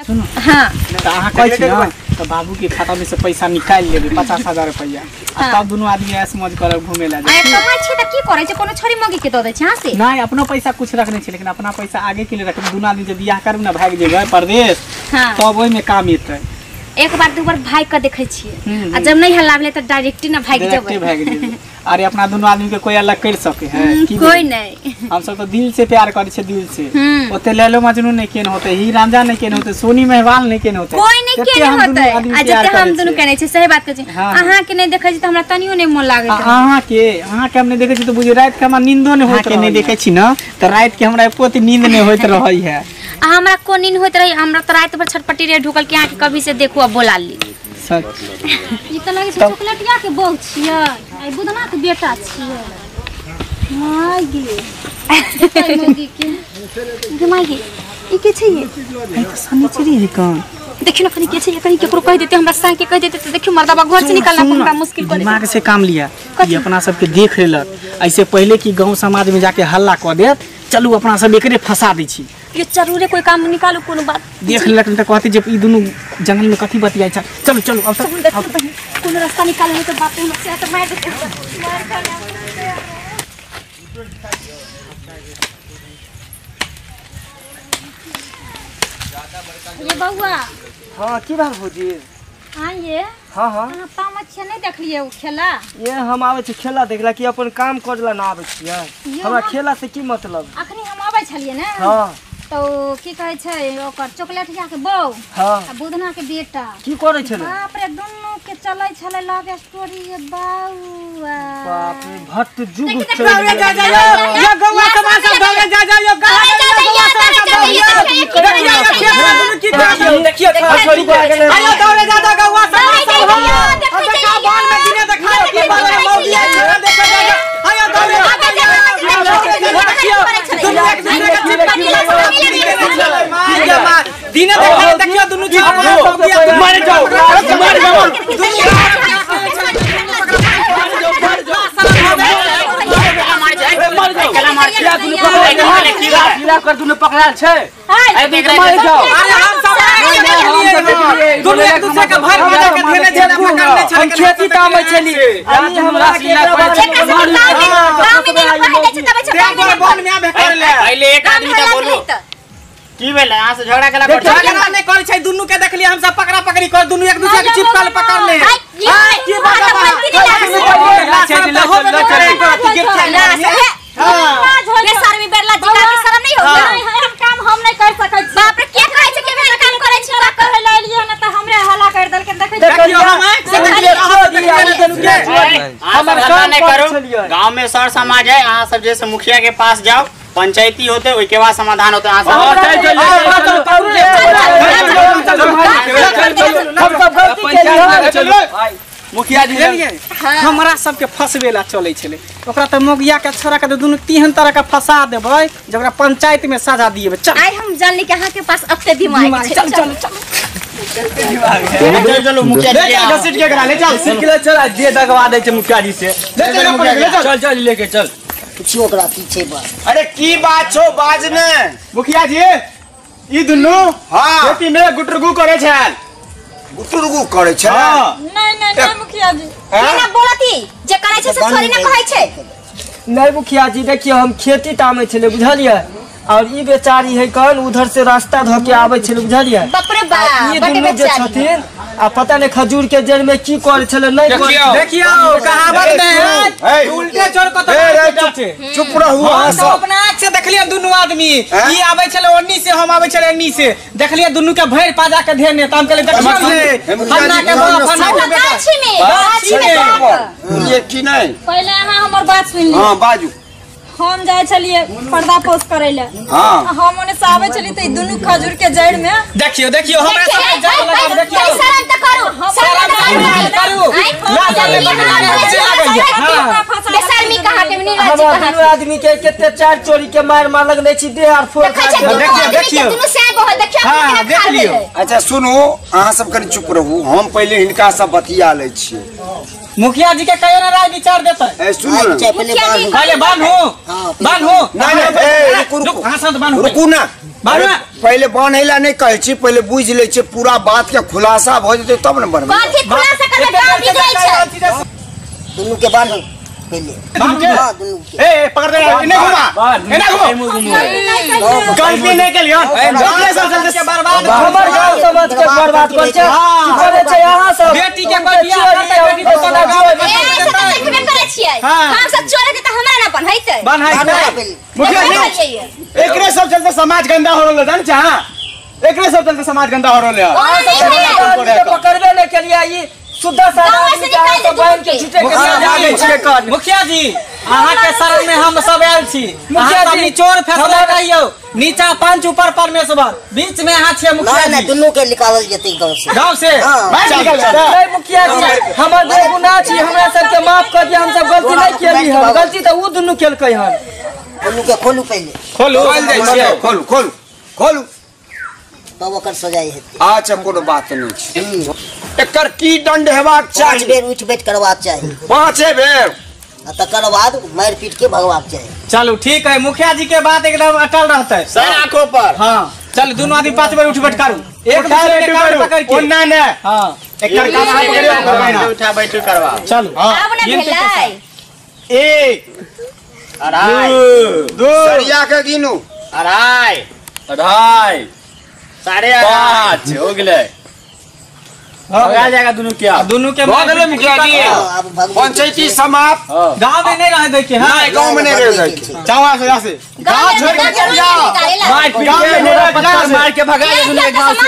सुनो हां त अहाँ कहै छी न त बाबू के खाता में से पैसा निकाल लेबे 50,000 रुपया तब दोनों आदमी ऐसे मौज करब घूमे ला आय कमाई छी त की करे छै कोनो छोरी मगी के द दे छै हां से नहीं अपना पैसा कुछ रखने छी लेकिन अपना पैसा आगे के लिए रखब दोनों आदमी जब बियाह करब ना भाग जेबै परदेश तब ओइ में काम एतै एक बार दो बार भाई का देखै छियै आ जब नहीं हलावले त डायरेक्ट ना भाग जेबै अरे अपना दोनों आदमी के कोई अलग कर सके है कोई नहीं हम सब तो दिल से प्यार करे छे दिल से ओते लैलो मजनू नहीं केन होते ही रांझा नहीं केन होते सोनी महवाल नहीं केन होते कोई नहीं केन होते आ जते हम दोनों कहै छै सही बात कहै छै अहाँ के नहीं देखै छी त हमरा तनियो नहीं मन लागै छै अहाँ के हम नहीं देखै छी त बुझे रात के हमरा नींदो नहीं होत नहीं देखै छी न त रात के हमरा एको नींद नहीं होत रहै है हमरा को नींद होत रही हमरा त रात भर छटपटी रे ढुकल के आंख कभी से देखू अब बोला ली सच ई त लागे छै चॉकलेटिया के बहू छियै आई बुधना के बेटा छियै माय गे मोगी के माय गे ई के छै ये ई त सनीचरी है कौन देखियो न कनी के छै कनी केकरो कह देते हमरा संग के कह देते त देखियो मर्दाबा घर से निकालना हमरा मुश्किल कर दिमाग से काम लिया ये अपना सब के देख लेलक ऐसे पहले की गांव समाज में जाके हल्ला क दे चलू अपना सब एकरे फंसा दै छी ये जरूरे कोई काम निकालू कोनो बात देख लेलक त कहती जब ई दोनों जंगल में कथी बतियाई छ चलो चलो अब कोनो रास्ता निकाले तो बाप रे से त मार दे ये बउआ हां की बात भौजी हां ये हां अहाँ पाम अच्छा नहीं देखलिए उ खेला ये हम आवे छी खेला देखला कि अपन काम करला ना आवे छियै हमरा खेला से की मतलब अखनी हम आवे छलिए ना हां तो की कहै छै ओकर चॉकलेटिया के बहू हां आ बुधना के बेटा की करे छले बाप रे दोनों के चलै छले लव स्टोरी ये बाउआ बाप रे भट्ट जुग दौड़े जा जा यो गौवा के मां सब दौड़े जा जा यो देखियो छोरी को आगे आयो दौड़े जा जा गौवा सब अब का बाल में दिने दिखाओ के बाल में मौगी है देखो जा आयो दौड़े दिने देखियो दोनों चीज मार जाओ कर तूने पकड़ा छे ए देख मार जाओ अरे हम सब दोनों एक दूसरे के भर भर के धेने धेने पकड़ने छले हम खेती तामे चली आज हमरा सीला पर बन में आबे कर ले पहले एक आदमी त बोलू की भेले यहां से झगड़ा केला कर झगड़ा नहीं करे छै दुनु के देखली हम सब पकड़ा पकड़ी कर दुनु एक दूसरे के चिपकल पकड़ ले की बात बेसर में बेरला जिका के शर्म नहीं होगा हम काम हम नहीं कर सकै छी बाप रे के कहै छै के मेरा काम करै छी का कह ले लियो न त हमरे हल्ला कर दल के देखै देखियो हम आंख से हमर काम नहीं करू गांव में सर समाज है यहां सब जैसे मुखिया के पास जाओ पंचायती होते ओई के बाद समाधान होते यहां चल मुखिया जी हमरा सब के फसवेला चलै छले ओकरा त मोगिया के छोरा के दुनु तीन तरह के फसा देबै जकरा पंचायत में सजा दिएबै चल आई हम जानली के अहाँ के पास अपते दिमाग छै चल चल चल चलो मुखिया जी घसीट के करा ले चल सीट के चल दे दगवा दे छै मुखिया जी से चल चल लेके चल कुछ ओकरा पीछे बस अरे की बात छो बाज ने मुखिया जी ई दुनु हां खेती में गुटरगु करे छै गुटरगु करे छै नहीं मुखिया जी केना बोलती जे करे छै से छोरी ने कहै छै नहीं मुखिया जी देखियो हम खेती तामे छले बुझलिए और ई बेचारी है कौन उधर से रास्ता ध के आवे छले बुझलिए बाप रे बाप ये दुनु जे छथिन आ पता नहीं खजूर के जड़ में की करे छले नहीं देखियो कहावत है उल्टे चोर को तो चुप रहू सब अपना आंख से देखलिए दुनु आदमी ई आवे छले ओन्नी से हम आवे छले एन्नी से देखलिए दुनु के भैर पाजा के धेने त हम कहले देखियो फन्ना के बाप फन्ना के बेटा गाछी में ये की नहीं पहले अहाँ हमर बात सुन ली हां बाजू हम जाय छलिए पर्दा पोस करे ले हां हम ओने से आवे छली त दुनु खजूर के जड़ में देखियो देखियो हमरा सब जाय लगा देखियो शर्म त करू करू बेशर्मी कहां के नहीं हम दुनु आदमी के केते चार चोरी के मार मार लगने छी देह और फोड़ देखियो दुनु से बहुत देखियो हां देख लियो अच्छा सुनो अहाँ सब कनी चुप रहू हम पहले हिनका सब बतिया ले छी मुखिया जी के कहियो ना राय विचार देता ए सुनो पहले बांधो नहीं ए रुकू रुक हां संत बांधो रुकू ना पहले बनेला नहीं कहे छी, पहले बुझ ले छी पूरा बात के खुलासा भ जेते तब न बनबे। बात के खुलासा करबे काम बिगड़ै छै। दुनू के बांध पहले। हां दुनू के। ए पकड़ दे, इने घुमा गलती नहीं केलियो, जल्दी सब जल्दी से बर्बाद हमर गांव समाज के बर्बाद कर छै। करे छै यहाँ सब बेटी के कोई बियाह करतै, बेटी के सोना गावे में करे छियै। हम सब चोरे के त हमरा ना बनैते। बनैते मुखिया जी एकरे सब चलते समाज गंदा हो रहल जान छा। एकरे सब चलते समाज गंदा हो रहल है। पकड़बे नहीं केलिए। ई शुद्ध आदमी के बहन के झूठे के जाने छिए कर। मुखिया जी अहाँ के शरण में हम सब आयल छी। मुखिया जी चोर फैसला कहियो, नीचा पंच ऊपर परमेश्वर, बीच में अहाँ छिए मुखिया ना जी। दुनू के निकालल जेतै गांव से। गांव से नहीं मुखिया जी हमर बेगुनाह छी, हमरा सब के माफ कर दिया। हम सब गलती नहीं केली हम, गलती तो उ दुनू केलकै हन। दुनू के खोलू पहले। खोल जाय छिए, खोलू तब ओकर सजाई हेतै। अच्छा कोनो बात नहीं छी। एकर की दंड हेबाक 5 चाही? बेर उठ बैठ करबाक चाही। 5 बेर आ तकर बाद मार पीट के भगवाक चाही। चलो ठीक है, मुखिया जी के बात एकदम अटल रहता है। सर आंखों पर। हाँ चल दोनों आदमी 5 बार उठ बैठ करू, एक दूसरे के कान पकड़ के। ओन्ना ने हाँ एकर कान पकड़ियो, उठा बैठ करवा। चलो आब ना भेलै। 1 अढ़ाई 2 सरिया के गिनू। अढ़ाई 2.5 साढ़े 5 हो गेलै। हो जाएगा दोनों के मुखिया जी अब भगवान पंचायती समाप्त। गाँव में नहीं रह दे के। हाँ गांव में नहीं रह जाए। जावा से गांव छोड़ के चल जाओ। मार पीट के मेरा पत्थर मार के भगा दे दुनिया गांव से।